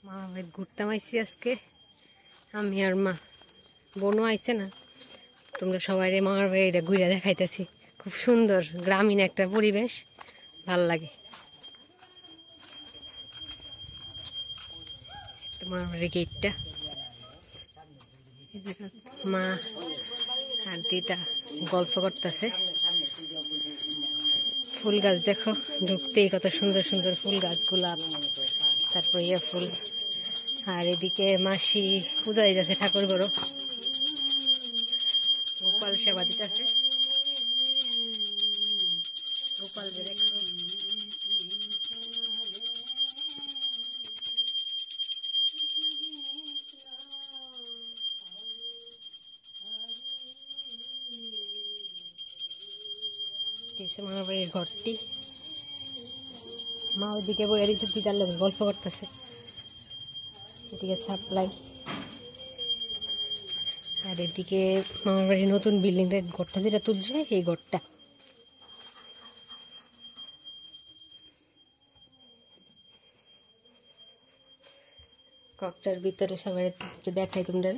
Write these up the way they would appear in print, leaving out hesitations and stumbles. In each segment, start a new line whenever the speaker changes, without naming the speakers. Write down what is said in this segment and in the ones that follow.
মা ভাই ঘুরতাম আইছি আজকে আমি আর মা বোনও আইছে না তোমরা সবাই মামার বাড়ি এটা ঘুরে দেখাইতেছি খুব সুন্দর গ্রামীণ একটা পরিবেশ ভাল লাগে মামার বাড়ির গেটটা মা আর দিদা গল্প করতেছে ফুল গাছ দেখো ঢুকতেই কত সুন্দর সুন্দর ফুল গাছ গোলাপ তারপর ইয়ে ফুল আর এদিকে মাসি পূজা দিতেছে ঠাকুর বড় গোপাল সেবা দিতেছে গোপাল দেখো মামার বাড়ির ঘরটি মা ওইদিকে বইয়ে দিতে দিদার লোক গল্প করতেছে এদিকে সাপ্লাই আর এদিকে মামার বাড়ির নতুন বিল্ডিংয়ের ঘরটা যেটা তুলছে এই ঘরটা ঘরটার ভিতরে সবাই দেখাই তোমরা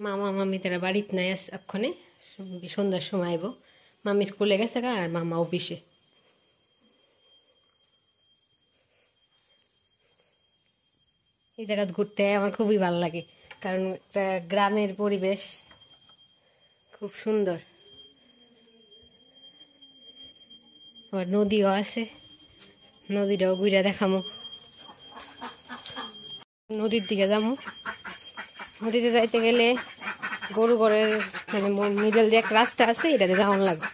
মামা মামি তারা বাড়িতে নাই এক্ষণে সন্ধ্যার সময় আইব মামি স্কুলে গেছে আর মামা অফিসে এই জায়গা ঘুরতে আমার খুবই ভালো লাগে কারণ একটা গ্রামের পরিবেশ খুব সুন্দর আবার নদীও আছে নদীটাও ঘুরে দেখামো নদীর দিকে যাবো নদীতে যাইতে গেলে গরু ঘরের মানে মিডল দিয়ে একটা রাস্তা আছে এটাতে যাওয়ান লাগবে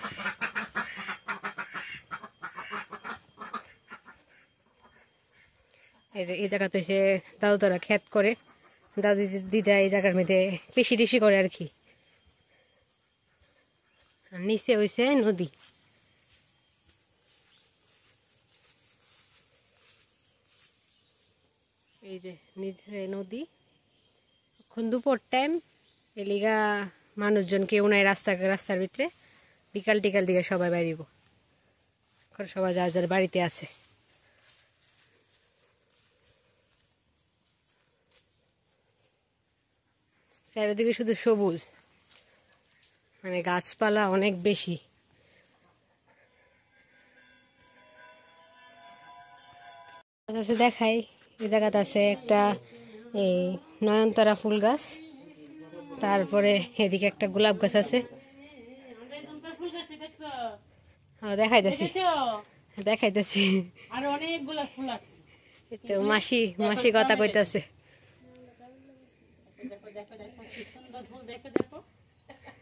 এই জায়গাতে সে দাদু তারা ক্ষেত করে দাদু দিদা এই জায়গার মধ্যে কৃষি টিষি করে আর কি আর নিচে হয়েছে নদী এই যে নিচে নদী এখন দুপুর টাইম এলিগা মানুষজন কেউ নাই রাস্তার ভিতরে বিকাল টিকাল দিকে সবাই বাড়িব এখন সবাই যার যার বাড়িতে আছে চারিদিকে শুধু সবুজ মানে গাছপালা অনেক বেশি দেখাই এই জায়গাতে আছে একটা এই নয়নতারা ফুল গাছ তারপরে এদিকে একটা গোলাপ গাছ আছে দেখাইতেছি
আর অনেক গোলাপ ফুল আছে
তো মাসি কথা কইতাছে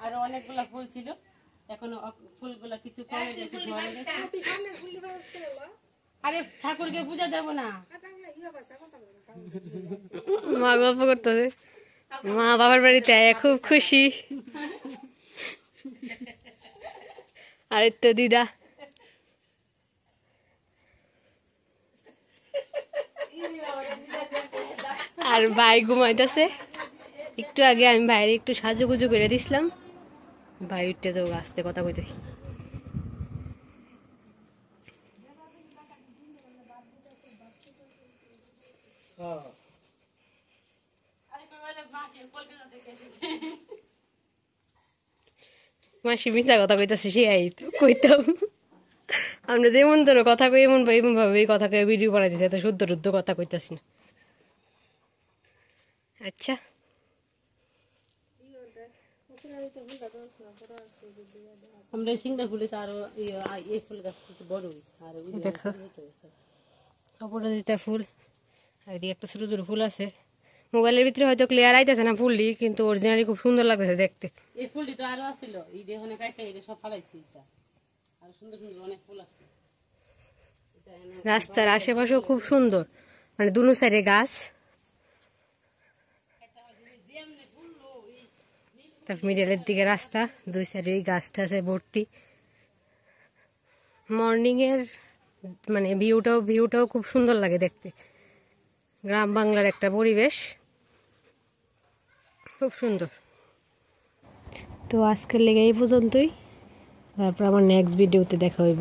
আর অনেকগুলা ফুল ছিল এখন ফুলগুলা কিছু কমে গেছে ঝরে গেছে আরে ঠাকুরকে পূজা দেব না
মা গল্প করতেছে মা বাবার বাড়িতে খুব খুশি আর তো দিদা আর ভাই ঘুমাইতেছে একটু আগে আমি ভাইয়ের একটু সাজুগুজু করে দিছিলাম ভাই উঠতে তো আসতে কথা কইতে মাসি মিশা কথা কইতাছে সে আই তো কইতাম আমরা যেমন তোর কথা কই এমন ভাবে কথা কই ভিডিও বানাই দিছে এত শুদ্ধ কথা কইতাছি না আচ্ছা
আমরা সিংড়া ফুলে তো আরো এই ফুল গাছ বড় আর
দেখো অপরাজিতা ফুল আর এদিকে একটা ছোট ছোট ফুল আছে মোবাইলের ভিতরে হয়তো ক্লিয়ার আইতেছে না ফুলটি কিন্তু অরিজিনালি খুব সুন্দর লাগতেছে দেখতে
এই ফুলটি তো আরো আছিল এই যে ওখানে কাইটা এটা সব ফালাইছি এটা আর সুন্দর সুন্দর অনেক ফুল আছে
রাস্তার আশেপাশেও খুব সুন্দর মানে দুনো সাইডে গাছ তারপর মিডলের দিকে রাস্তা দুই সাইডে এই গাছটা আছে ভর্তি মর্নিং এর মানে ভিউটাও খুব সুন্দর লাগে দেখতে গ্রাম বাংলার একটা পরিবেশ খুব সুন্দর তো আজকের লেগে এই পর্যন্তই, তারপর আমার নেক্সট ভিডিওতে দেখা হইব।